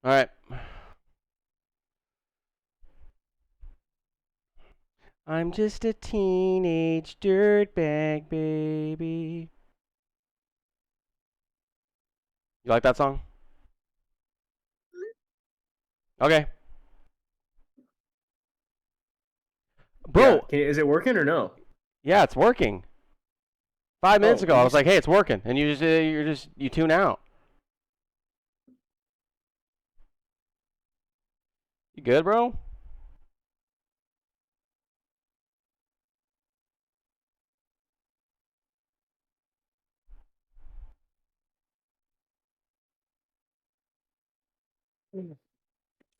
All right. I'm just a teenage dirtbag baby. You like that song? Okay. Yeah. Bro, Is it working or no? yeah, it's working. 5 minutes Oh, ago, I was like, "Hey, it's working," and you tune out. You good, bro?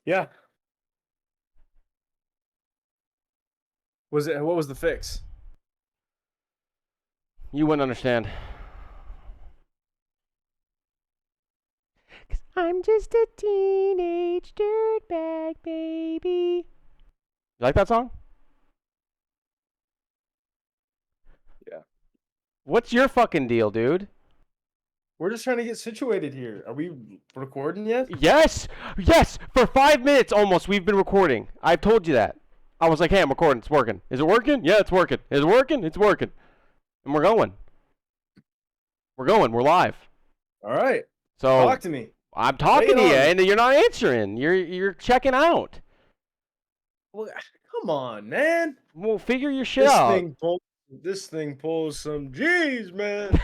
yeah. What was the fix? You wouldn't understand. 'Cause I'm just a teenage dirtbag baby. You like that song? Yeah. What's your fucking deal, dude? We're just trying to get situated here. Are we recording yet? Yes, yes. For 5 minutes almost, we've been recording. I've told you that. I was like, "Hey, I'm recording. It's working. Is it working? Yeah, it's working. Is it working? It's working." And we're going. We're going. We're live. All right. So Talk to me. I'm talking to Lay you, it on and you're not answering. You're checking out. Well, come on, man. Well, figure your shit out. This thing pulls some G's, man.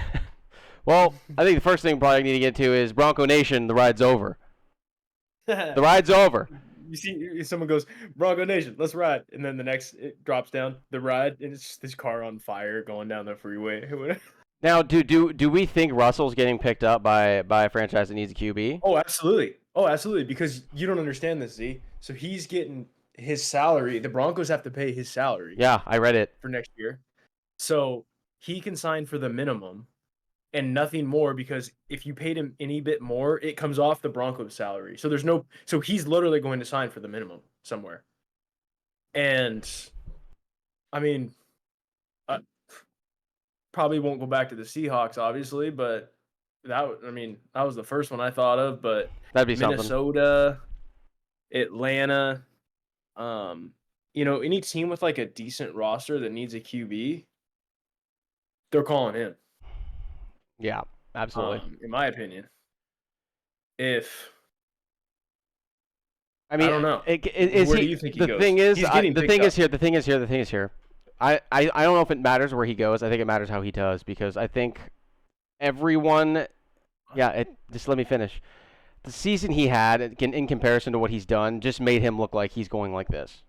Well, I think the first thing we probably need to get to is Bronco Nation. The ride's over. The ride's over. You see, someone goes, Bronco Nation, let's ride. And then the next, it drops down the ride, and it's just this car on fire going down the freeway. Now, do we think Russell's getting picked up by a franchise that needs a QB? Oh, absolutely. Oh, absolutely. Because you don't understand this, Z. So he's getting his salary. The Broncos have to pay his salary Yeah, I read it. for next year. So he can sign for the minimum and nothing more, because if you paid him any bit more, it comes off the Broncos salary. So he's literally going to sign for the minimum somewhere. And I mean, probably won't go back to the Seahawks, obviously, but that was the first one I thought of. But That'd be Minnesota, Atlanta, any team with like a decent roster that needs a QB, they're calling him. Yeah, absolutely. In my opinion, I don't know. Where do you think he goes? The thing is, He's getting the picked thing up. is here. The thing is here. I don't know if it matters where he goes. I think it matters how he does, because I think everyone. Yeah, just let me finish. The season he had, in comparison to what he's done, just made him look like he's going like this.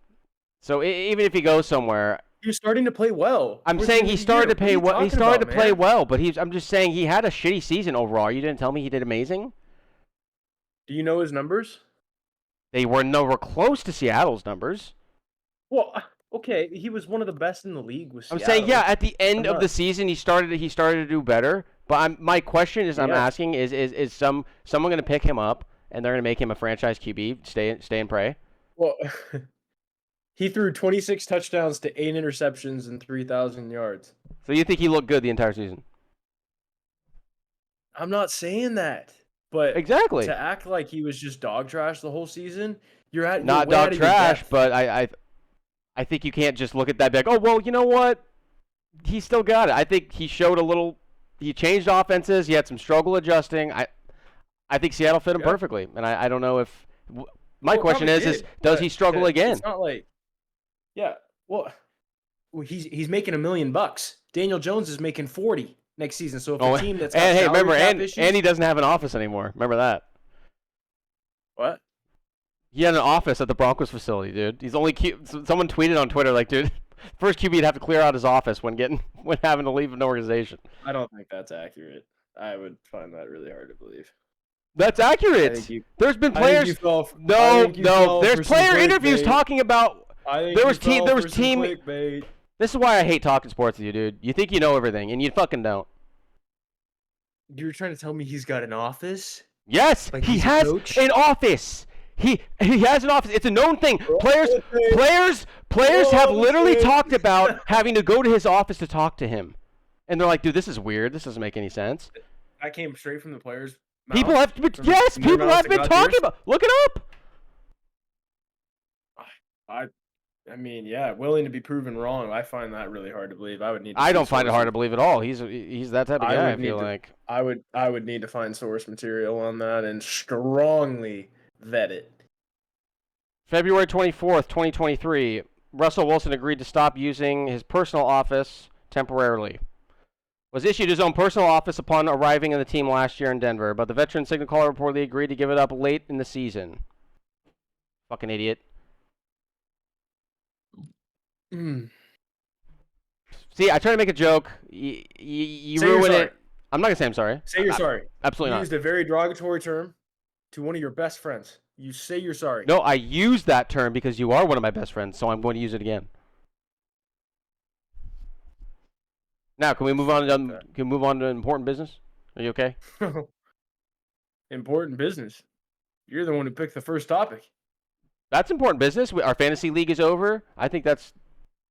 So even if he goes somewhere, You're starting to play well. I'm saying he started to play well. He started to play man? well, but I'm just saying he had a shitty season overall. You didn't tell me he did amazing. Do you know his numbers? They were nowhere close to Seattle's numbers. Well, okay, he was one of the best in the league with Seattle. I'm saying, yeah, at the end of the season, he started to do better. But my question is, I'm asking is someone going to pick him up and they're going to make him a franchise QB? Stay and pray. Well, he threw 26 touchdowns to 8 interceptions and 3,000 yards. So you think he looked good the entire season? I'm not saying that, but exactly to act like he was just dog trash the whole season, you're not dog trash. But I think you can't just look at that and be like, oh well, you know what? He still got it. I think he showed a little. He changed offenses. He had some struggle adjusting. I think Seattle fit him perfectly, and I don't know if. My question is does he struggle again? It's not like, yeah. Well, he's making $1 million. Daniel Jones is making 40 next season. So if a team that's got remember, issues, and he doesn't have an office anymore. Remember that. What? He had an office at the Broncos facility, dude. He's only someone tweeted on Twitter like, dude, first QB'd have to clear out his office when having to leave an organization. I don't think that's accurate. I would find that really hard to believe. That's accurate. There's been players. There's player interviews talking about. There was team. This is why I hate talking sports with you, dude. You think you know everything, and you fucking don't. You're trying to tell me he's got an office? Yes, like he has an office. He has an office. It's a known thing. Players have literally talked about having to go to his office to talk to him, and they're like, "Dude, this is weird. This doesn't make any sense." That came straight from the players. People mouths have been, from yes, their people mouths have to been God's talking ears? about. Look it up. I I mean, yeah, willing to be proven wrong. I find that really hard to believe. I would need to I see don't find it hard sources. to believe at all. He's that type of I guy. I would feel need to like I would need to find source material on that and strongly vet it. February 24th, 2023. Russell Wilson agreed to stop using his personal office temporarily. Was issued his own personal office upon arriving in the team last year in Denver, but the veteran signal caller reportedly agreed to give it up late in the season. Fucking idiot. Mm. See, I try to make a joke. You Say you're ruin sorry. it. I'm not gonna say I'm sorry. Say you're sorry. Absolutely You not. used a very derogatory term to one of your best friends. You say you're sorry. No, I use that term because you are one of my best friends, so I'm going to use it again. Now, can we move on to important business? Are you okay? Important business. You're the one who picked the first topic. That's important business. Our fantasy league is over. I think that's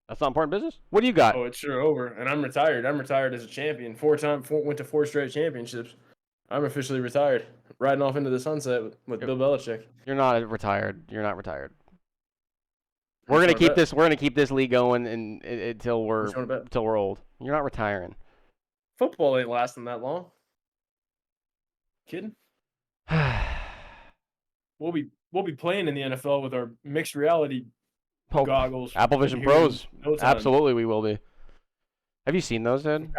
not important business. What do you got? Oh, it's sure over. And I'm retired. I'm retired as a champion. Went to 4 straight championships. I'm officially retired. Riding off into the sunset with Bill Belichick. You're not retired. You're not retired. Who's We're gonna going to keep bet? this. We're gonna keep this league going until Who's going to bet? we're old. You're not retiring. Football ain't lasting that long. Kidding? We'll be playing in the NFL with our mixed reality Oh, goggles. Apple Vision here in Pros. no time. Absolutely, we will be. Have you seen those, dude?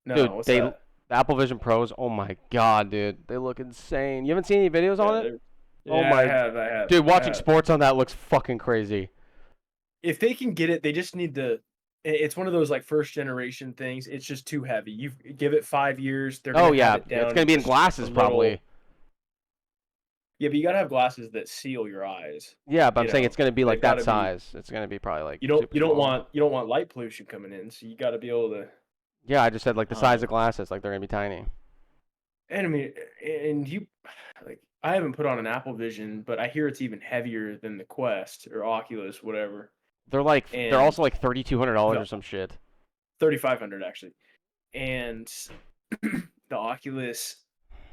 No, Dude, what's the that? Apple Vision Pros. Oh my god, dude, they look insane. You haven't seen any videos Yeah, on it? Oh yeah, I my, have. I have. dude, I watching have. sports on that looks fucking crazy. If they can get it, they just need to. It's one of those like first generation things. It's just too heavy. You give it 5 years, they're Oh gonna have yeah, it it's down. gonna be in Just a glasses probably. little. Yeah, but you gotta have glasses that seal your eyes. Yeah, but I'm You saying know, it's gonna be they've like got that to be. size. It's gonna be probably like super You don't small. want light pollution coming in, so you got to be able to. Yeah, I just said like the size Um, of glasses, like they're gonna be tiny. and I mean, and you, like, I haven't put on an Apple Vision, but I hear it's even heavier than the Quest or Oculus, whatever, They're and also like $3,200 the or some shit. 3,500 actually, and the Oculus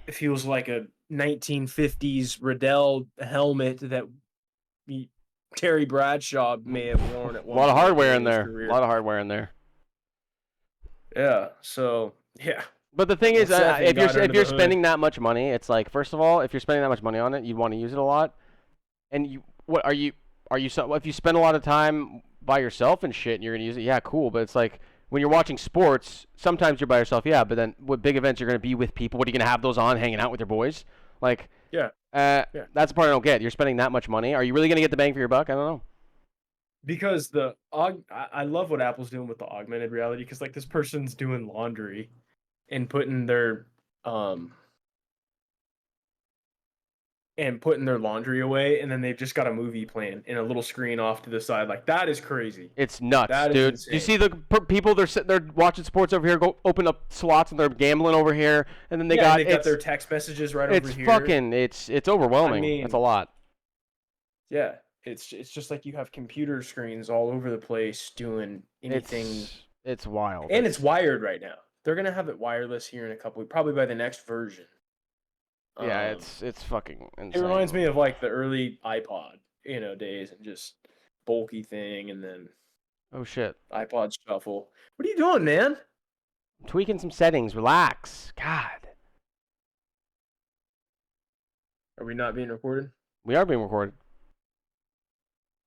feels like a 1950s Riddell helmet that Terry Bradshaw may have worn at A one lot of point hardware in during his there. A career. lot of hardware in there. Yeah, so yeah, But the thing is, Seth got if under you're the hood. spending that much money, it's like first of all, if you're spending that much money on it, you'd want to use it a lot. And if you spend a lot of time by yourself and shit, and you're gonna use it, yeah, cool. But it's like when you're watching sports, sometimes you're by yourself, yeah. But then with big events, you're gonna be with people. What are you gonna have those on, hanging out with your boys? Like, Yeah, yeah. that's the part I don't get. You're spending that much money. Are you really gonna get the bang for your buck? I don't know. Because I love what Apple's doing with the augmented reality. Because like this person's doing laundry and um putting their laundry away, and then they've just got a movie playing in a little screen off to the side. Like that is crazy. It's nuts, That is dude. You insane. see the people they're watching sports over here, go open up slots and they're gambling over here, and then they Yeah, and got they got their text messages right over it's here. fucking it's overwhelming. I That's mean, a lot. yeah, it's just like you have computer screens all over the place doing anything, It's wild. and it's wired right now. They're gonna have it wireless here in a couple, probably by the next version. Yeah, Um, it's fucking it insane. reminds me of like the early iPod, days, and just bulky thing, and then Oh shit. iPod Shuffle. What are you doing, man? I'm tweaking some settings. Relax. God. Are we not being recorded? We are being recorded.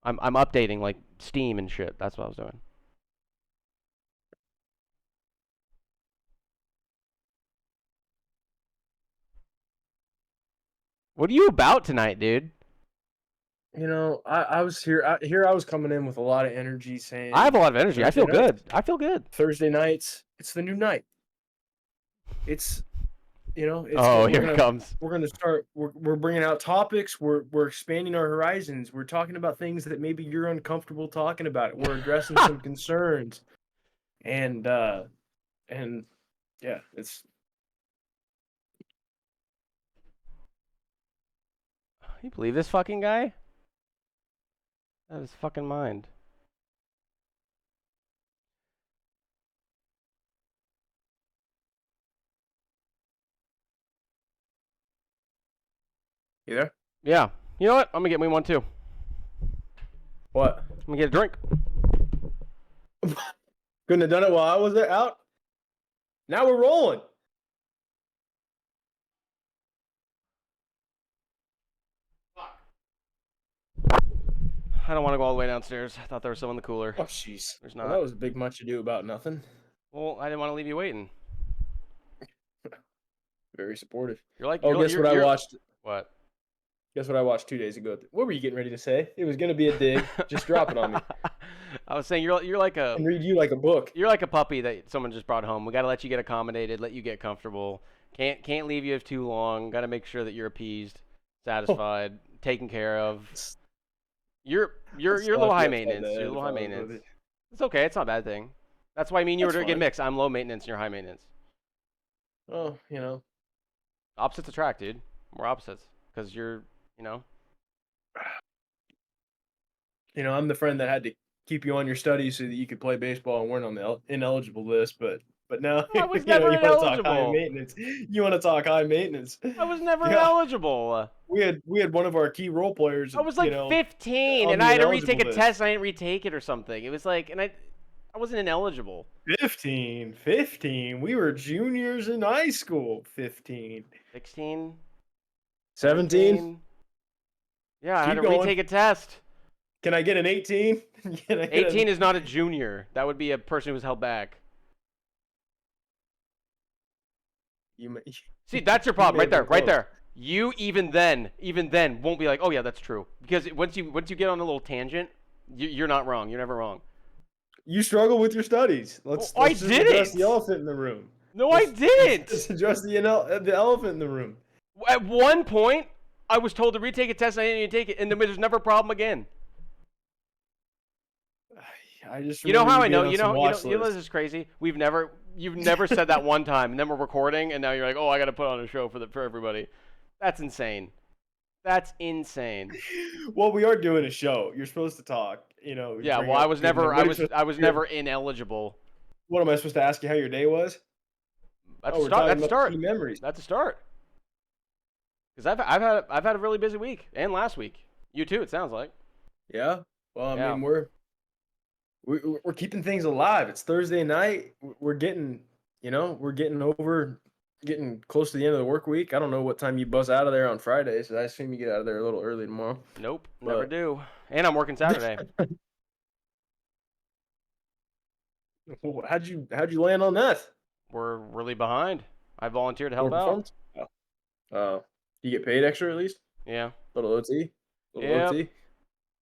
I'm updating like Steam and shit. That's what I was doing. What are you about tonight, dude? I was here. I was coming in with a lot of energy, saying I have a lot of energy. I Thursday feel nights. good. I feel good. Thursday nights, it's the new night. It's Oh, we're here it gonna comes. we're gonna start. We're bringing out topics. We're expanding our horizons. We're talking about things that maybe you're uncomfortable talking about. We're addressing some concerns, and yeah, it's You believe this fucking guy? Out of his fucking mind. You there? Yeah. You know what? I'm gonna get me one too. What? I'm gonna get a drink. Couldn't have done it while I was there out. Now we're rolling. I don't want to go all the way downstairs. I thought there was some in the cooler. Oh, jeez. There's Well, not. that was a big much ado about nothing. Well, I didn't want to leave you waiting. Very supportive. You're like, Oh, guess what I watched? What? Guess what I watched 2 days ago? What were you getting ready to say? It was gonna be a dig. Just drop it on me. I was saying you're like a And read you like a book. you're like a puppy that someone just brought home. We gotta let you get accommodated, let you get comfortable. Can't leave you too long. Gotta make sure that you're appeased, satisfied, taken care of. You're a little high maintenance. You're a little high maintenance. It's okay. It's not a bad thing. That's why I mean you were That's to get fine. mixed. I'm low maintenance and you're high maintenance. Oh, you know. Opposites attract, dude. We're opposites because you're, you know. I'm the friend that had to keep you on your studies so that you could play baseball and weren't on the ineligible list, but now I was never you want to talk high ineligible. maintenance. You want to talk high maintenance. I was never Yeah, ineligible. we had one of our key role players, I was like 15 on and the I had to retake ineligible a list. test and I didn't retake it or something. It was like, and I wasn't ineligible. 15. We were juniors in high school. 15. 16, 17. 17. Yeah, I had Keep to going. retake a test. Can I get an 18? Can I get 18 is not a junior. That would be a person who was held back. See, that's your problem right there, right there. You even then won't be like, oh yeah, that's true, because once you get on a little tangent, you're not wrong. You're never wrong. You struggle with your studies. Let's I just address didn't. the elephant in the room. No, I didn't. Let's address the elephant in the room. At one point, I was told to retake a test and I didn't even take it, and then there's never a problem again. I just You know how I know? being on You some know, watch this list. is crazy. You've never said that one time, and then we're recording, and now you're like, oh, I got to put on a show for everybody. That's insane. That's insane. Well, we are doing a show. You're supposed to talk. We Yeah. bring Well, I up was good never, memories. I was never ineligible. What am I supposed to ask you? How your day was? That's Oh, a we're start. talking That's a about start. key memories. That's a start. Because I've had a really busy week and last week. You too. It sounds like. Yeah. Well, I Yeah. mean, we're keeping things alive. It's Thursday night. We're getting getting close to the end of the work week. I don't know what time you buzz out of there on Fridays. I assume you get out of there a little early tomorrow. Nope. Never But do. And I'm working Saturday. how'd you land on that? We're really behind. I volunteered to help More out. performance? You get paid extra at least? Yeah. Little OT? Little Yep. OT?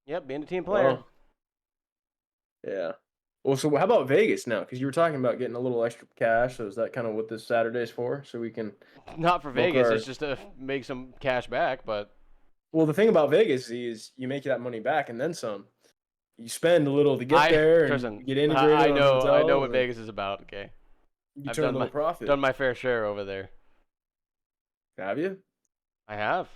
Yep. Being a team player. Well, yeah. Well, so how about Vegas now? Because you were talking about getting a little extra cash. So is that kind of what this Saturday's for? So we can. Not for book Vegas. our- It's just to make some cash back, but. Well, the thing about Vegas is you make that money back and then some. You spend a little to get there and Tristan, get integrated. I on know hotels, what and Vegas is about. Okay, You I've turn a done little profit. done my fair share over there. Have you? I have.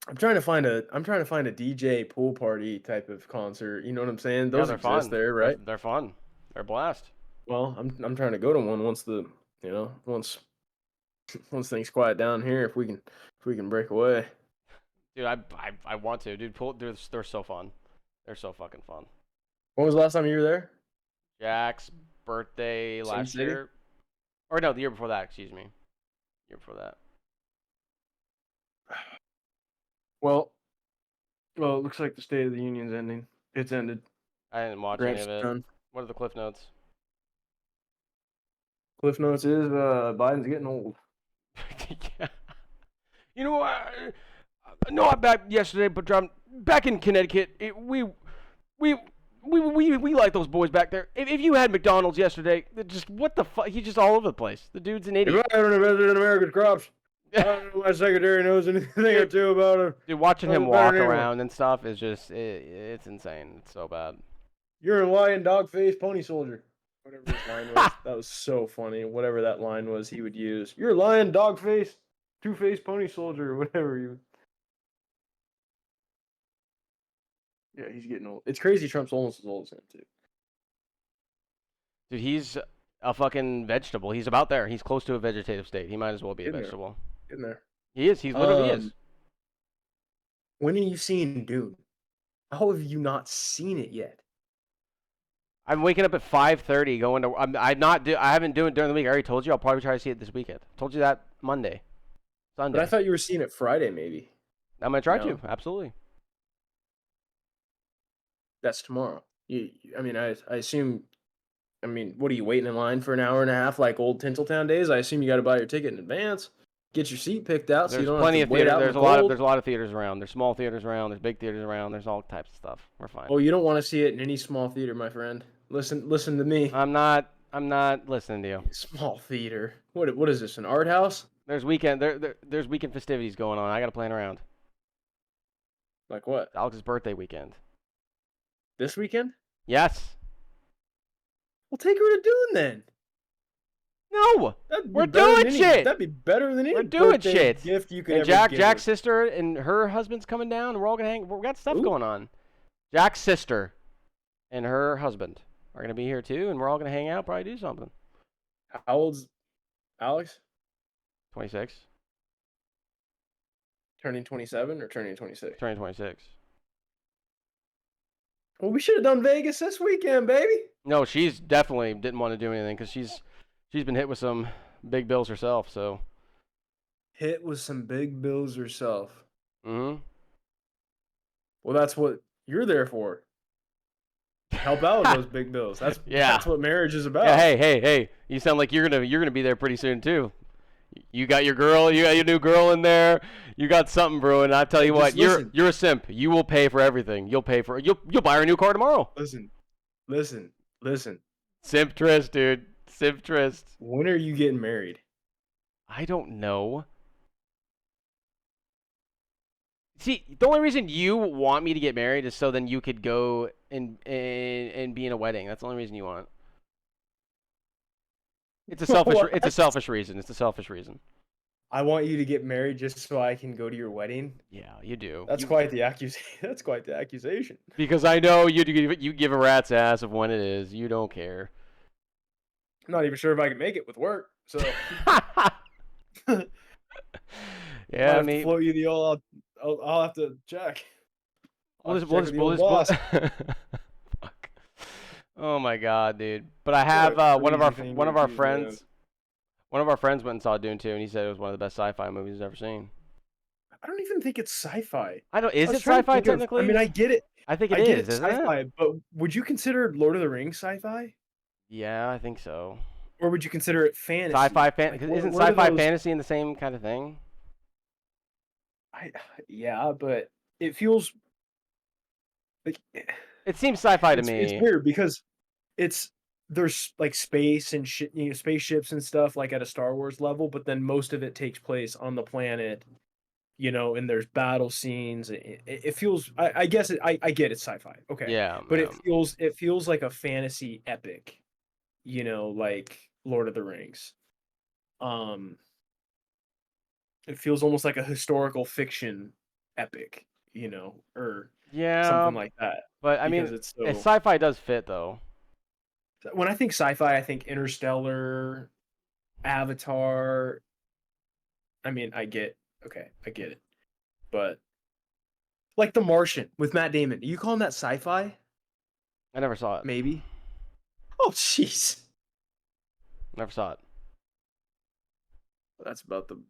I'm trying to find a DJ pool party type of concert. You know what I'm saying? Yeah, Those they're exist fun. there, right? They're fun. They're a blast. Well, I'm trying to go to one once once things quiet down here. If we can break away. Dude, I want to. Dude, they're so fun. They're so fucking fun. When was the last time you were there? Jack's birthday Same last city? year. Or no, the year before that, excuse me. Year before that. Well, it looks like the State of the Union's ending. It's ended. I didn't watch Grant's any of it. done. What are the cliff notes? Cliff notes is Biden's getting old. Yeah. You know, no, I'm back yesterday, but I'm back in Connecticut. We like those boys back there. If you had McDonald's yesterday, just what the fuck? He's just all over the place. The dude's an If idiot. I haven't invested in America's crops, I don't know if my secretary knows anything or two about it. Dude, watching him Doesn't matter walk anymore. around and stuff is just, it's insane. It's so bad. You're a lion, dog face, pony soldier. Whatever his line was. That was so funny. Whatever that line was he would use. You're a lion, dog face, two-faced pony soldier, or whatever you. Yeah, he's getting old. It's crazy Trump's almost as old as him, too. Dude, he's a fucking vegetable. He's about there. He's close to a vegetative state. He might as well be a Getting there. vegetable. Getting there. He is. He literally is. When are you seeing Dune? How have you not seen it yet? I'm waking up at 5:30, going to. I'm not. I haven't doing it during the week. I already told you. I'll probably try to see it this weekend. Told you that Monday, But I Sunday. thought you were seeing it Friday, maybe. I'm gonna try to. No, Absolutely. that's tomorrow. I mean, I assume. I mean, what are you waiting in line for an hour and a half like old Tinseltown days? I assume you got to buy your ticket in advance, get your seat picked out, so you There's don't have plenty to of wait theater. out in the There's a lot of. cold. There's a lot of theaters around. There's small theaters around. There's big theaters around. There's all types of stuff. We're fine. Oh, you don't want to see it in any small theater, my friend. Listen to me. I'm not. I'm not listening to you. Small theater. What is this? An art house? There's weekend. There's weekend festivities going on. I gotta plan around. Like what? It's Alex's birthday weekend. This weekend? Yes. We'll take her to Dune then. No. That'd be We're better than doing any, shit. That'd be better than any We're doing birthday shit. gift you could And ever give Jack's her. sister and her husband's coming down. And we're all gonna hang. We got stuff Ooh. going on. Jack's sister and her husband are gonna be here too, and we're all gonna hang out, probably do something. How old's Alex? 26. Turning 27 or turning 26? Turning 26. Well, we should have done Vegas this weekend, baby. No, she's definitely didn't want to do anything because she's been hit with some big bills herself. So. Hit with some big bills herself. Mm-hmm. Well, that's what you're there for. Help out with those big bills. That's Yeah. That's what marriage is about. Yeah, hey! You sound like you're gonna be there pretty soon too. You got your girl, you got your new girl in there. You got something brewing. I tell you Just what, listen. you're a simp. You will pay for everything. You'll buy her a new car tomorrow. Listen. Simptress, dude. Simptress. When are you getting married? I don't know. See, the only reason you want me to get married is so then you could go and be in a wedding. That's the only reason you want. It's a selfish. It's a What? selfish reason. It's a selfish reason. I want you to get married just so I can go to your wedding. Yeah, you do. That's quite the accusation. That's quite the accusation. Because I know you give a rat's ass of when it is. You don't care. I'm not even sure if I can make it with work. So Yeah, I'll I mean, float you the all. I'll have to check. we'll just fuck. Oh my god, dude! But I have one of our friends. One of our friends went and saw Dune 2, and he said it was one of the best sci-fi movies he's ever seen. I don't even think it's sci-fi. I don't. Is I it was trying to sci-fi think of- technically? I mean, I get it. I think I it get is, it's isn't sci-fi, it? but would you consider Lord of the Rings sci-fi, Yeah, I think so. or would you consider it fantasy? Sci-fi Like, isn't what are sci-fi those- fantasy in the same kind of thing? Yeah, but it feels like It seems sci-fi to it's me. weird because there's like space and shit, spaceships and stuff like at a Star Wars level, but then most of it takes place on the planet, and there's battle scenes. It feels, I guess, I get it's sci-fi, okay, Yeah, but yeah. it feels like a fantasy epic, like Lord of the Rings. It feels almost like a historical fiction epic, or Yeah, something like that. but I mean, Because it's so. sci-fi does fit though. When I think sci-fi, I think Interstellar, Avatar. I mean, I get it, but like The Martian with Matt Damon, you calling that sci-fi? I never saw it. Maybe. Oh, jeez. Never saw it. That's about the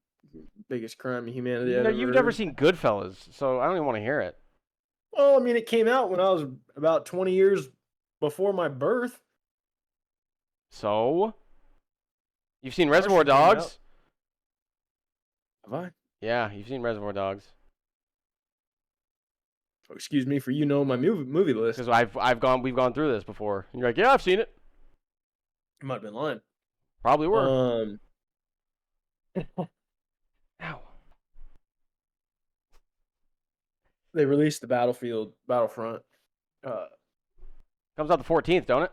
biggest crime of humanity. You I've know, ever you've never heard. seen Goodfellas, so I don't even want to hear it. Well, I mean, it came out when I was about 20 years before my birth. So, you've seen Martian Reservoir came out. Dogs? Have I? Yeah, you've seen Reservoir Dogs. Oh, excuse me for my movie list. Because we've gone through this before. And you're like, yeah, I've seen it. You might have been lying. Probably were. Ow. They released the Battlefront. Comes out the 14th, don't it?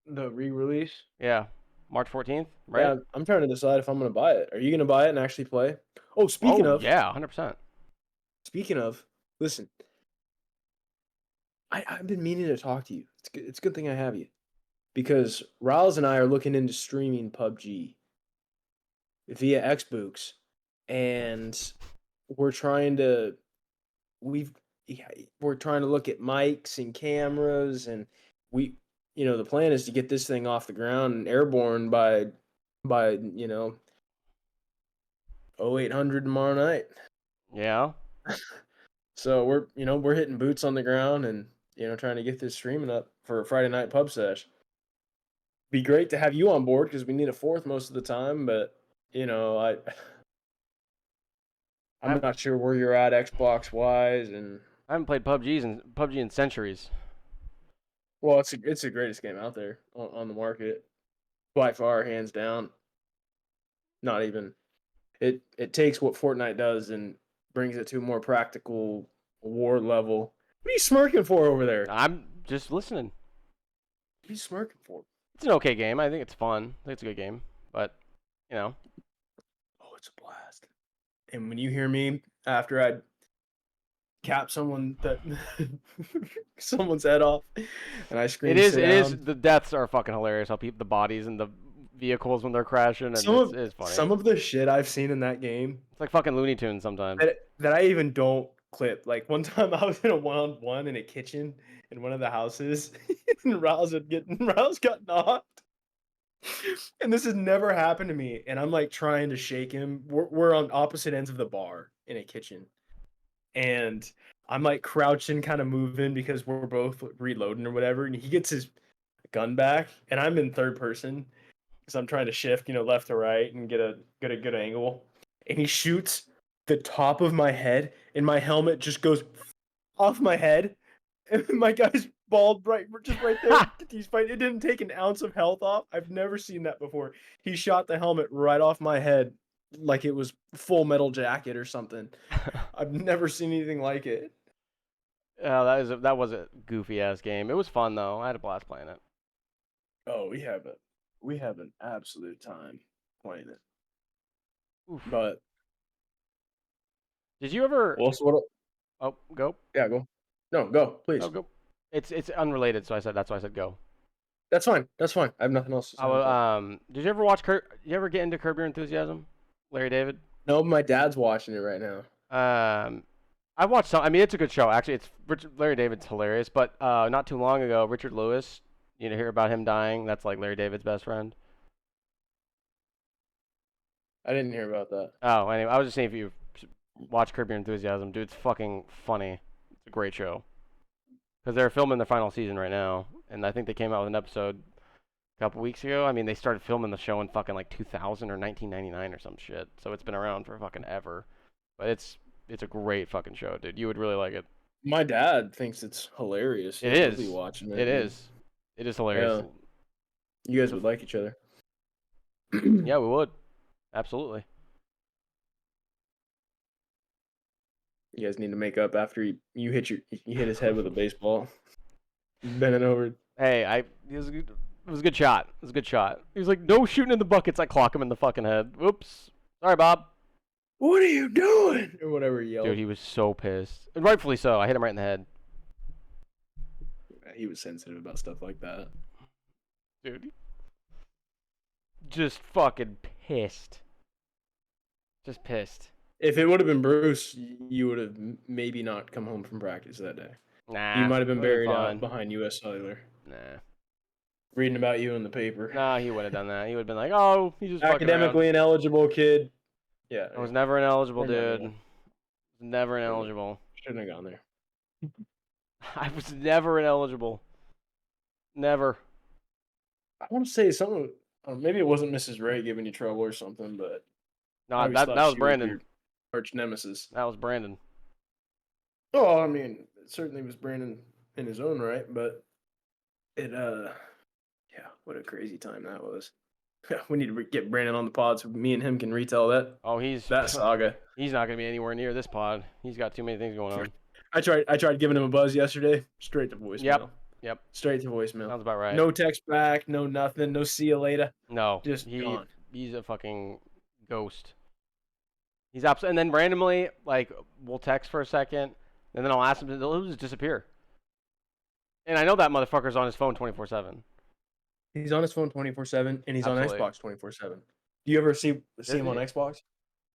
The re-release. Yeah, March 14th, right? Yeah, I'm trying to decide if I'm going to buy it. Are you going to buy it and actually play? Oh, speaking of. Yeah, 100%. Speaking of, listen. I've been meaning to talk to you. It's a good thing I have you. Because Riles and I are looking into streaming PUBG via Xbox. And we're trying to we're trying to look at mics and cameras, and we, the plan is to get this thing off the ground and airborne by 0800 tomorrow night. Yeah. So we're hitting boots on the ground and trying to get this streaming up for a Friday night pub sesh. Be great to have you on board because we need a fourth most of the time, but I'm not sure where you're at Xbox wise, and I haven't played PUBG in centuries. well, it's the greatest game out there on the market by far, hands down. Not even it takes what Fortnite does and brings it to a more practical war level. What are you smirking for over there? What I'm just listening. are you smirking for? It's an okay game. I think it's fun. I think it's a good game, but Oh, it's a blast. And when you hear me after I cap someone that someone's head off, and I scream, it is. "Sit It is. down." The deaths are fucking hilarious. How the bodies and the vehicles when they're crashing, and it's funny. Some of the shit I've seen in that game It's like fucking Looney Tunes sometimes. that I even don't clip. Like one time I was in a one-on-one in a kitchen in one of the houses, and Riles got knocked. And this has never happened to me. And I'm like trying to shake him. We're on opposite ends of the bar in a kitchen. And I'm like crouching, kind of moving because we're both reloading or whatever. And he gets his gun back, and I'm in third person because I'm trying to shift, left to right and get a good angle. And he shoots the top of my head, and my helmet just goes off my head, and my guy's bald just right there. He's fighting. It didn't take an ounce of health off. I've never seen that before. He shot the helmet right off my head like it was Full Metal Jacket or something. I've never seen anything like it. Yeah, that was a goofy ass game. It was fun though. I had a blast playing it. Oh, we have an absolute time playing it. Oof. But Did you ever? also, what? Oh, go. Yeah, go. No, go, please. No, go. It's unrelated, so that's why I said go. That's fine. That's fine. I have nothing else to say. Did you ever watch Did you ever get into Curb Your Enthusiasm? Larry David? No, my dad's watching it right now. I watched some. I mean, it's a good show. Actually, Larry David's hilarious. But not too long ago, Richard Lewis. You hear about him dying? That's like Larry David's best friend. I didn't hear about that. Oh, anyway, I was just saying if you watch Curb Your Enthusiasm, dude, it's fucking funny. It's a great show. Because they're filming the final season right now, and I think they came out with an episode a couple weeks ago. I mean, they started filming the show in fucking like 2000 or 1999 or some shit. So it's been around for fucking ever. But it's a great fucking show, dude. You would really like it. My dad thinks it's hilarious. It is. He'll be watching it. It is. It is hilarious. Yeah. You guys would like each other. Yeah, we would. Absolutely. You guys need to make up after you hit his head with a baseball. Bending over. Hey, it was a good shot. It was a good shot. He was like, no shooting in the buckets. I clock him in the fucking head. Whoops. Sorry, Bob. What are you doing? Or whatever he yelled. Dude, he was so pissed. And rightfully so. I hit him right in the head. He was sensitive about stuff like that. Dude. Just fucking pissed. Just pissed. If it would have been Bruce, you would have maybe not come home from practice that day. Nah. You might have been buried fine. out behind U.S. Cellular. Nah. Reading about you in the paper. Nah, he would have done that. He would have been like, oh, he's just academically ineligible kid. Yeah. I was never ineligible, Never dude. Never ineligible. Shouldn't have gone there. I was never ineligible. Never. I want to say something. Maybe it wasn't Mrs. Ray giving you trouble or something, but No, I always that thought was she Brandon. your arch nemesis. That was Brandon. Oh, I mean, it certainly was Brandon in his own right, but it yeah, what a crazy time that was. We need to get Brandon on the pod so me and him can retell that Oh, that saga. He's not gonna be anywhere near this pod. He's got too many things going on. I tried giving him a buzz yesterday. Straight to voicemail. Yep. Straight to voicemail. Sounds about right. No text back, no nothing, no see you later. No. Just gone. He's a fucking ghost. He's absolutely. And then randomly, like, we'll text for a second, and then I'll ask him to. He'll just disappear. And I know that motherfucker's on his phone 24/7. He's on his phone 24/7, and he's Absolutely. on Xbox 24/7. Do you ever see him on he? Xbox?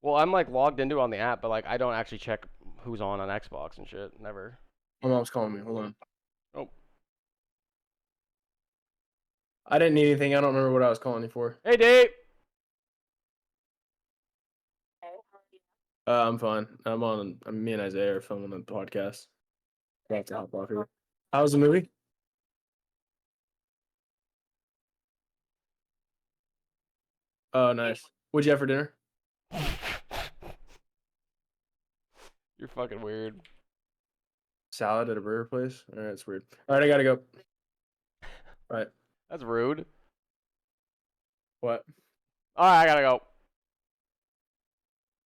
Well, I'm like logged into it on the app, but like I don't actually check who's on Xbox and shit. Never. My mom's calling me. Hold on. Oh, I didn't need anything. I don't remember what I was calling you for. hey Dave. I'm fine. Me and Isaiah are filming a podcast. I have to hop off here. How was the movie? Oh, nice. What'd you have for dinner? You're fucking weird. Salad at a burger place. All right, that's weird. All right, I gotta go. All right. That's rude. What? All right, I gotta go.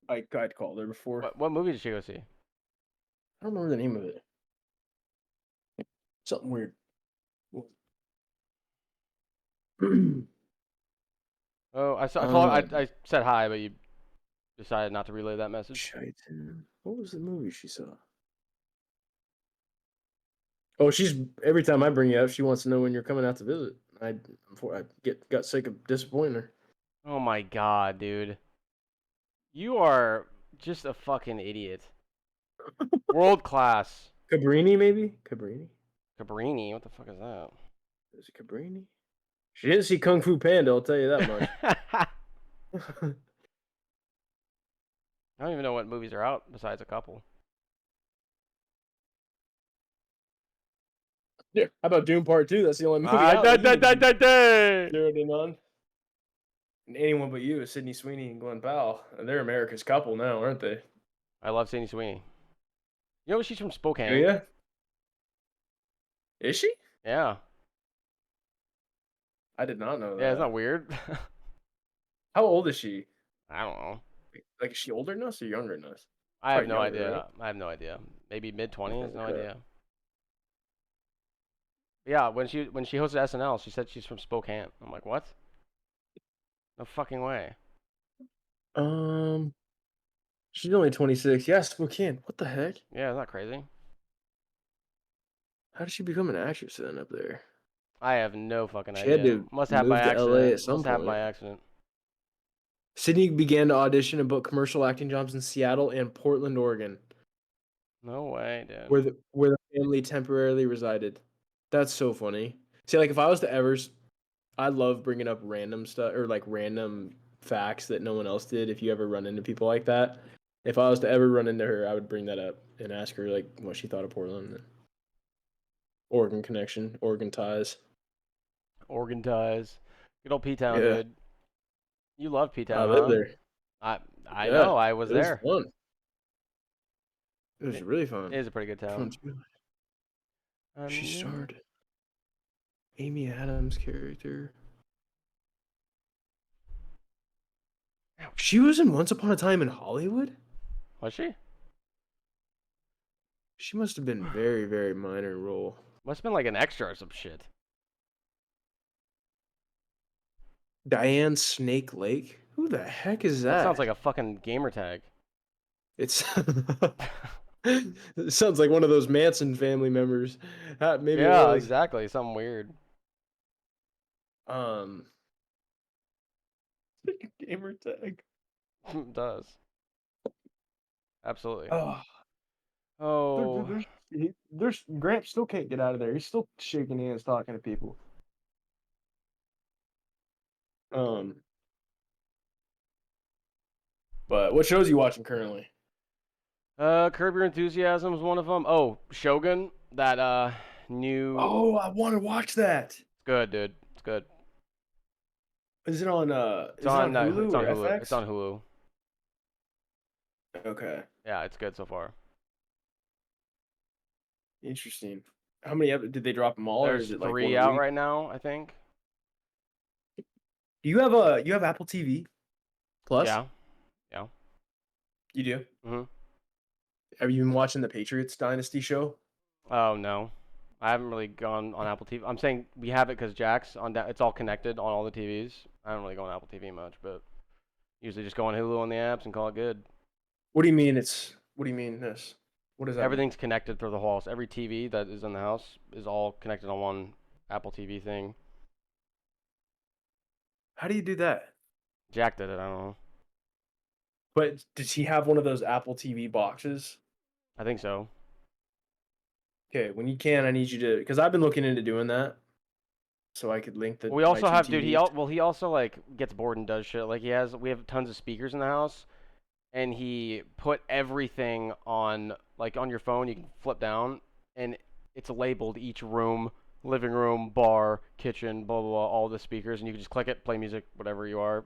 I'd called her before. What movie did she go see? I don't remember the name of it. Something weird. Oh, I called. um, I said hi, but you decided not to relay that message. what was the movie she saw? Oh, she's every time I bring you up, she wants to know when you're coming out to visit. I got sick of disappointing her. Oh my god, dude. You are just a fucking idiot. World class. Cabrini, maybe Cabrini. Cabrini, what the fuck is that? Is it Cabrini? She didn't see Kung Fu Panda. I'll tell you that much. I don't even know what movies are out besides a couple. Yeah. How about Doom Part 2? That's the only movie Ah, out. da, that da, you da, can da, da. zeroed in on. And Anyone But You is Sydney Sweeney and Glenn Powell. And they're America's couple now, aren't they? I love Sydney Sweeney. You know she's from Do Spokane? ya? Is she? Yeah. I did not know Yeah, it's that. not weird. How old is she? I don't know. Like, is she older than us or younger than us? I have Probably no younger, idea. right? I have no idea. Maybe mid-20s, no Okay. idea. Yeah, when she hosted SNL, she said she's from Spokane. I'm like, what? No fucking way. Um, she's only 26. Yes, Spokane. What the heck? Yeah, it's not crazy. How did she become an actress then up there? I have no fucking She had idea. to Must have by move to LA accident. at some Must have by point. accident. Sydney began to audition and book commercial acting jobs in Seattle and Portland, Oregon, No way, dude. where the family temporarily resided. That's so funny. See, like if I was to I love bringing up random stuff or like random facts that no one else did. If you ever run into people like that, if I was to ever run into her, I would bring that up and ask her like what she thought of Portland, Oregon connection, Oregon ties. Organ ties. Good old P-Town, Yeah, dude. You love I P-Town, lived huh? there. I Yeah, know. I was it was there. fun. It was It, really it fun. is a pretty good Which one town. too? She Yeah. starred Amy Adams' character. She was in Once Upon a Time in Hollywood? Was she? She must have been very, very minor role. Must have been like an extra or some shit. Diane Snake Lake? Who the heck is That that? sounds like a fucking gamer tag. It's it sounds like one of those Manson family members. Maybe it Yeah, was. exactly. Something weird. Um gamer tag. It does. Absolutely. Oh, Oh, there's Gramps still can't get out of there. He's still shaking hands, talking to people. Um, but what shows are you watching currently? Curb Your Enthusiasm is one of them. Oh, Shogun. That new. Oh, I want to watch that. It's good, dude. It's good. Is it on It's is it on on. Hulu It's on or Hulu. FX? It's on Hulu. Okay, Yeah, it's good so far. interesting. How many did they drop them all, or There's is it like one 3 a out week? right now, I think. Do you have Apple TV Plus? Yeah. Yeah. You do. Mhm. Have you been watching the Patriots Dynasty show? Oh no, I haven't really gone on Apple TV. I'm saying we have it because Jack's on. It's all connected on all the TVs. I don't really go on Apple TV much, but usually just go on Hulu on the apps and call it good. What do you mean What do you mean this? What does that mean? Everything's connected through the house. Every TV that is in the house is all connected on one Apple TV thing. How do you do that? Jack did it. I don't know. But did he have one of those Apple TV boxes? I think so. Okay, when you can, I need you to, because I've been looking into doing that, so I could link We my also two have, dude. TVs. He also like gets bored and does shit. Like we have tons of speakers in the house, and he put everything on like on your phone. You can flip down, and it's labeled each room, living room, bar, kitchen, blah blah blah, all the speakers, and you can just click it, play music, whatever you are.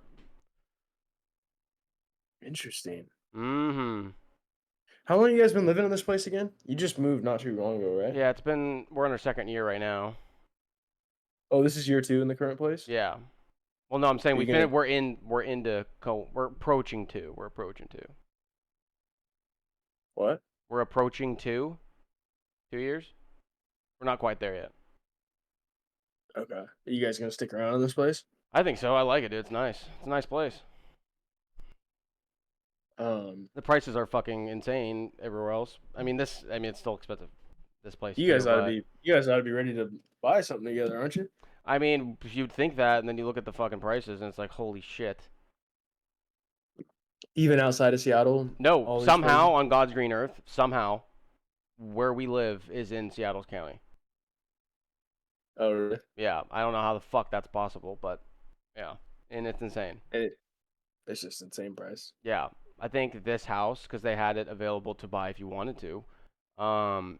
Interesting. Mm-hmm. How long you guys been living in this place again? You just moved not too long ago, right? Yeah, we're in our second year right now. Oh, this is year 2 in the current place. Yeah. Well, no, I'm saying Are you gonna we're approaching two. We're approaching two. what? We're approaching 2 years. We're not quite there yet. Okay. Are you guys gonna stick around in this place? I think so. I like it, dude. It's nice. It's a nice place. Um, The prices are fucking insane everywhere else. I mean, it's still expensive. This place you too, guys ought to but be you guys ought to be ready to buy something together, aren't you? I mean, you'd think that, and then you look at the fucking prices, and it's like, holy shit. Even outside of Seattle, No, all these places. somehow on God's green earth, somehow where we live is in Seattle County. Oh, really? Yeah, I don't know how the fuck that's possible, but yeah, and it's insane. And it's just insane price. Yeah, I think this house, because they had it available to buy if you wanted to,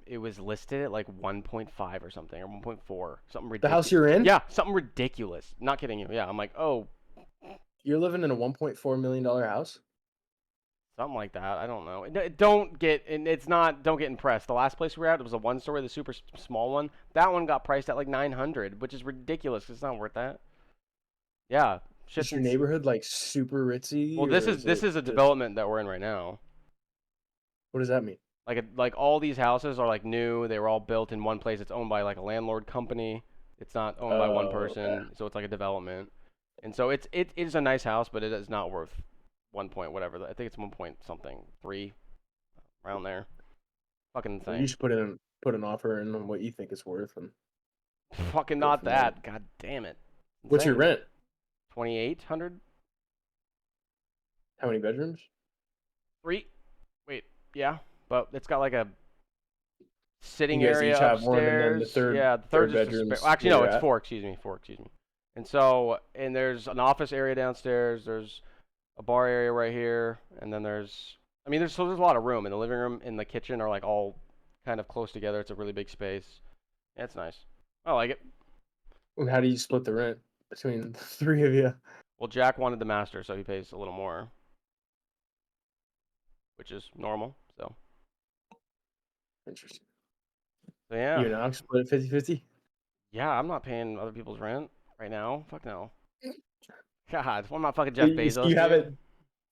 it was listed at like 1.5 or something, or 1.4, something The house ridiculous. you're in, Yeah, something ridiculous. Not kidding you. Yeah, I'm like, oh, you're living in a $1.4 million house. something like that. I don't know. Don't get, and it's not. Don't get impressed. The last place we were at, it was a one-story, the super small one. That one got priced at like 900, which is ridiculous. 'Cause it's not worth that. Yeah, Is shit's your in. neighborhood like super ritzy, Well, or is this it is a just development that we're in right now. what does that mean? Like all these houses are like new. They were all built in one place. It's owned by like a landlord company. It's not owned by one Oh, okay. person, so it's like a development. And so it is a nice house, but it is not worth 1 point whatever. I think it's 1 point something 3 around there. Fucking Well, you insane. should put an offer in on what you think it's worth and Fucking go not from there. that. God damn it. What's your Insane. rent? 2,800. How many bedrooms? 3. Wait. Yeah, but it's got like a sitting You guys area each have one, and then the upstairs. third Yeah, the third third is just spare. bedroom's Well, actually, where no, you're it's at. four. Excuse me, four. Excuse me. And so, and there's an office area downstairs. There's a bar area right here, and then there's. I mean, there's a lot of room. And the living room and the kitchen are like all kind of close together. It's a really big space. Yeah, it's nice. I like it. And how do you split the rent between the three of you? Well, Jack wanted the master, so he pays a little more, which is normal. Interesting. So yeah, You and Alex split it 50-50? yeah. I'm not paying other people's rent right now. Fuck no. God, I'm not fucking So Jeff Bezos, you have dude.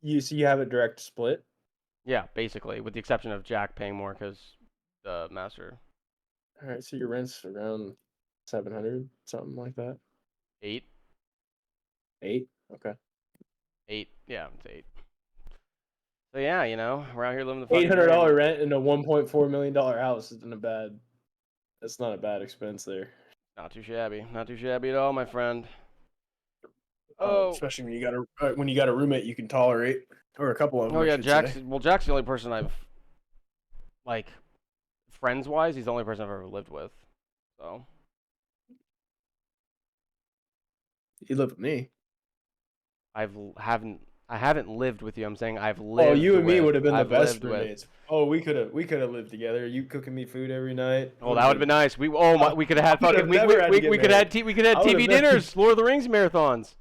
it. You have it direct split. Yeah, basically, with the exception of Jack paying more because the master All right, so your rent's around 700, something like that. 8, 8. Okay. 8, yeah, it's 8. So yeah, we're out here living the fucking $800 dream. rent in a $1.4 million house isn't a bad. That's not a bad expense there. Not too shabby, not too shabby at all, my friend. Oh, Especially when you got a roommate you can tolerate, or a couple of oh them, I yeah, should say. Jack's the only person I've like friends wise. He's the only person I've ever lived with. So You live with me. I haven't lived with you. I'm saying I've Oh, lived you and me with. would have been the I've best lived with. roommates. Oh, we could have lived together. You cooking me food every night. Oh, that would have been nice. We could have had I would have fucking never had to get we could married. we could have I would have TV never. dinners, Lord of the Rings marathons.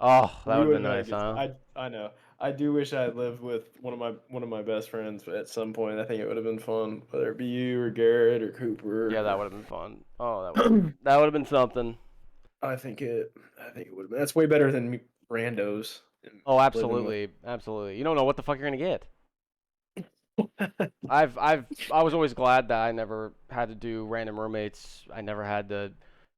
Oh, that We would have been wouldn't have nice, get. huh? I know. I do wish I had lived with one of my best friends at some point. I think it would have been fun, whether it be you or Garrett or Yeah, that Cooper. would have been fun. Oh, Or that would have been something. I think it would have been. That's way better than randos and Oh, living with. absolutely, absolutely. You don't know what the fuck you're gonna get. I was always glad that I never had to do random roommates. I never had to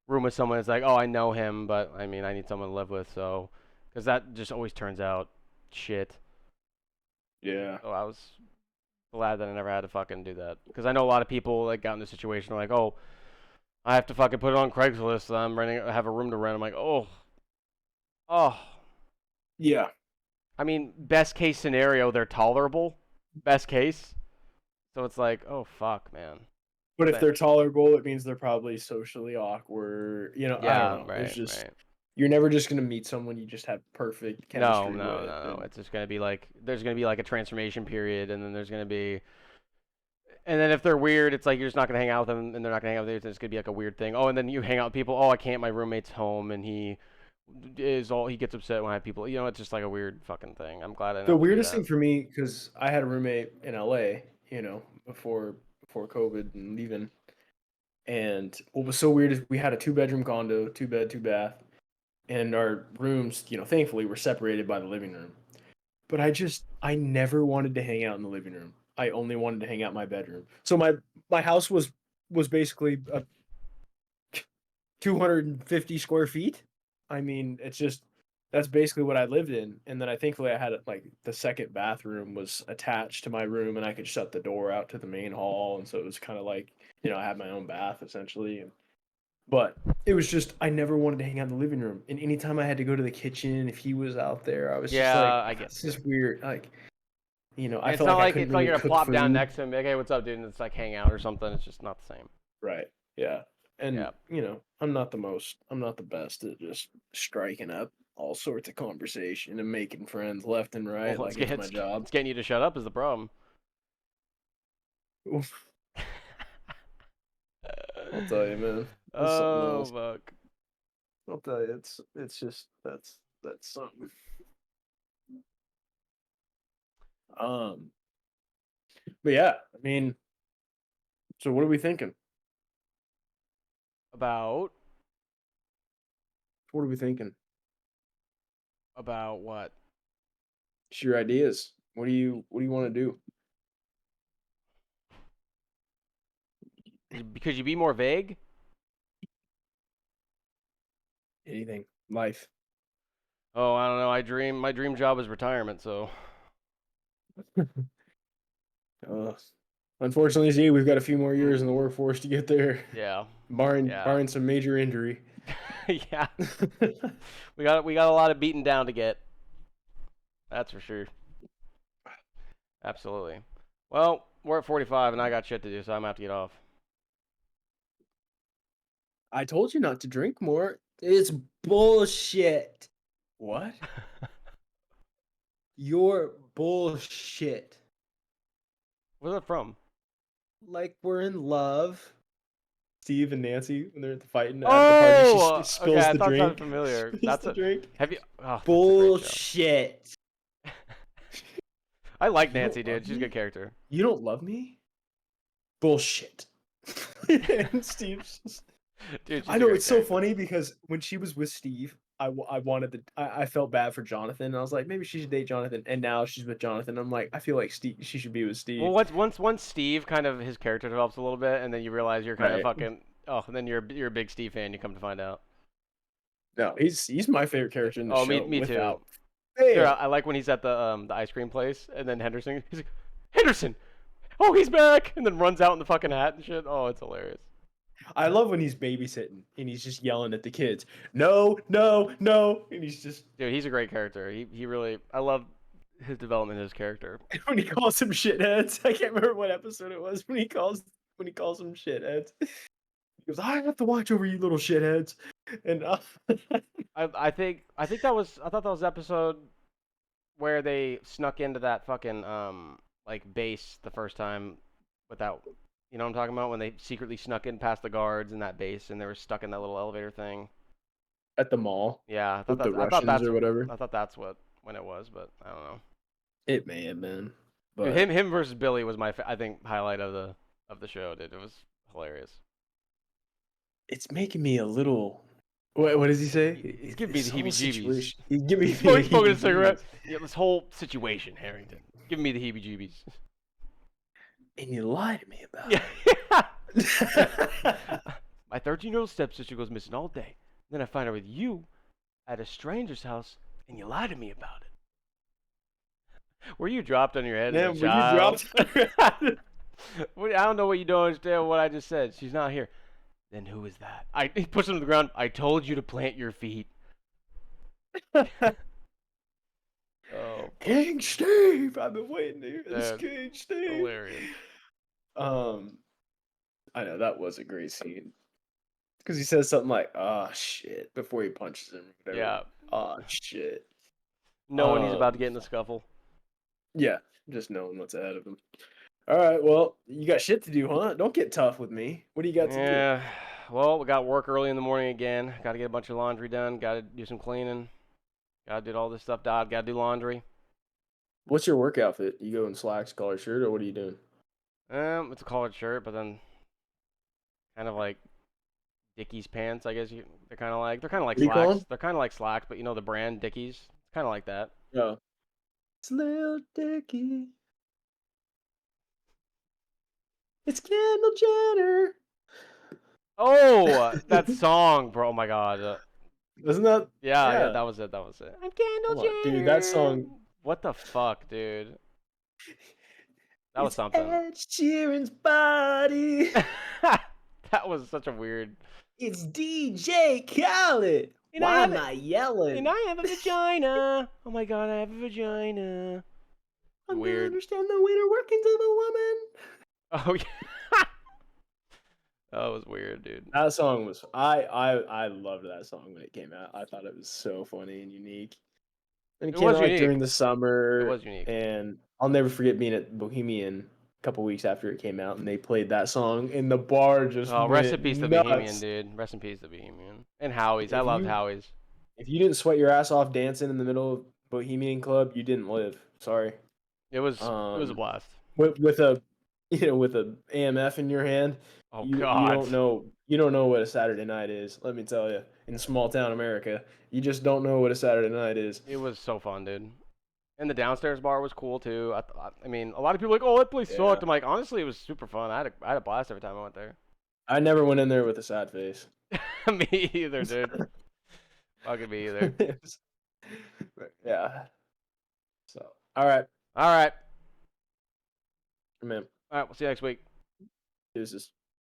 room with someone that's like, oh, I know him, but I mean, I need someone to live with, so because that just always turns out shit. Yeah. So I was glad that I never had to fucking do that because I know a lot of people like got in this situation like, oh, I have to fucking put it on Craigslist. I'm renting, I have a room to rent. I'm like, oh. Yeah. I mean, best case scenario, they're tolerable. Best case. So it's like, oh fuck, man. But if But they're tolerable, it means they're probably socially awkward. I don't yeah, know. There's right, just right. you're never just gonna meet someone you just have perfect No, chemistry no, with, no, no. and It's just gonna be like there's gonna be like a transformation period, and then there's gonna be, and then if they're weird, it's like you're just not gonna hang out with them, and they're not gonna hang out with you. It's gonna be like a weird thing. Oh, and then you hang out with people. Oh, I can't. My roommate's home, and he gets upset when I have people. It's just like a weird fucking thing. I'm glad I don't the have to do weirdest that. thing for me, because I had a roommate in LA, before COVID and leaving. And what was so weird is we had a 2 bedroom condo, 2 bed, 2 bath, and our rooms, thankfully were separated by the living room. But I never wanted to hang out in the living room. I only wanted to hang out in my bedroom. So my house was basically 250 square feet. I mean, it's just that's basically what I lived in. And then thankfully I had like the second bathroom was attached to my room, and I could shut the door out to the main hall, and so it was kind of like I had my own bath essentially. But it was just I never wanted to hang out in the living room, and anytime I had to go to the kitchen, if he was out there, I was just like, Yeah, I get this you. is weird. Like I It's felt not like I like couldn't it's like really you're gonna cook plop down food. next to him, be like, hey, what's up, dude? And it's like hang out or something. It's just not the same. Right. Yeah. And Yeah. I'm not the best at just striking up all sorts of conversation and making friends left and right Well, like it's my job. it's getting you to shut up is the problem. I'll tell you, man. That's something Oh else. fuck. I'll tell you, it's just that's something. Um, but yeah, I mean, so what are we thinking? About What are we thinking? about what? It's your ideas. What do you want to do? Could you be more vague? Anything. Life. Oh, I don't know. My dream job is retirement, so Uh, Unfortunately, Z, we've got a few more years in the mm, workforce to get there, yeah. barring Yeah. barring some major injury. Yeah. We got a lot of beaten down to get. That's for sure. Absolutely. Well, we're at 45 and I got shit to do, so I'm gonna have to get off. I told you not to drink more. It's bullshit. What? You're bullshit. Where's that from? Like we're in love. Steve and Nancy, when they're at the fighting at the party, she Oh, okay. spills I the thought it sounded drink. familiar. Spills That's the a. drink. Have you? Oh, that's a great show. Bullshit. I like You Nancy, don't love dude. She's a good me? character. You don't love me? Bullshit. And Steve's just, Dude, I she's a know great it's so character. funny because when she was with Steve, I wanted I felt bad for Jonathan. And I was like, maybe she should date Jonathan. And now she's with Jonathan. I'm like, I feel like she should be with Well, Steve. once Steve kind of his character develops a little bit, and then you realize you're kind of Right. fucking. Oh, and then you're a big Steve fan. You come to find out. No, he's my favorite character in the Oh, me show me too. without Dude, fail. I like when he's at the ice cream place, and then he's like, Henderson. Oh, he's back, and then runs out in the fucking hat and shit. Oh, it's hilarious. I love when he's babysitting and he's just yelling at the kids. No, no, no. And he's just Dude, he's a great character. He really. I love his development of his character. when he calls them shitheads. I can't remember what episode it was when he calls them shitheads. He goes, I have to watch over you little shitheads. And I thought that was the episode where they snuck into that fucking like base the first time without, you know what I'm talking about, when they secretly snuck in past the guards in that base and they were stuck in that little elevator thing. at the mall Yeah, with the Russians or whatever. I thought that's what when it was, but I don't know. It may have been, Dude, but him versus Billy was I think highlight of the show, dude. It was hilarious. it's making me a little. What does he say? He's giving me This the whole heebie-jeebies. situation. He's giving me He's the smoking a cigarette. heebie-jeebies. Yeah, this whole situation, Harrington, giving me the heebie-jeebies. And you lied to me about Yeah. it. My 13-year-old stepsister goes missing all day. Then I find her with you at a stranger's house, and you lie to me about it. Were you dropped on your head Man, as a when you child? dropped. I don't know what you don't understand what I just said. She's not here. Then who is that? He pushed him to the ground. I told you to plant your feet. Oh, fuck. King Steve, I've been waiting to hear this, Dude, King Steve. hilarious. Um, I know that was a great scene because he says something like "oh shit" before he punches him. Whatever. Yeah. Oh shit. Knowing he's about to Um, get in the scuffle. yeah, just knowing what's ahead of him. All right, well, you got shit to do, huh? Don't get tough with me. What do you got to do? Yeah. Well, we got work early in the morning again. Got to get a bunch of laundry done. Got to do some cleaning. Got to do all this stuff, Dad. Got to do laundry. What's your work outfit? You go in slacks, collar shirt, or what are you doing? It's a collared shirt, but then kind of like Dickies pants, I guess they're kind of like What do you call slacks. them? They're kind of like slacks, but you know the brand Dickies. It's kind of like that. Oh, it's Lil Dicky. It's Kendall Jenner. Oh, that song, bro. Oh my God. Isn't that? Yeah, yeah, Yeah. that was it. That was it. I'm Kendall Come on, dude. That Jenner. song. What the fuck, dude? That was It's something. Ed Sheeran's body. That was such a weird. It's DJ Khaled. And I Why have am it. I And yelling? I have a vagina. Oh my God, I have a vagina. I'm gonna Weird. understand the inner workings of a woman. Oh yeah. That was weird, dude. That song was I loved that song when it came out. I thought it was so funny and unique. And it It came was out like during unique. the It summer, was unique. and I'll never forget being at Bohemian a couple weeks after it came out, and they played that song, and the bar just Oh, rest in went peace, the Bohemian, nuts. dude. Rest in peace, the Bohemian. And Howie's. I If loved you Howie's. if you didn't sweat your ass off dancing in the middle of Bohemian Club, you didn't live. Sorry. It was a Um, blast. with a with a AMF in your hand, Oh you God. don't know what a Saturday night is. Let me tell you, in small town America, you just don't know what a Saturday night is. It was so fun, dude. And the downstairs bar was cool too. I mean, a lot of people are like, oh, that place Yeah, sucked. I'm like, honestly, it was super fun. I had a blast every time I went there. I never went in there with a sad face. Me either, dude. Fucking me either. Yeah. So, all right, All right. man. All right. We'll see you next week. Deuces.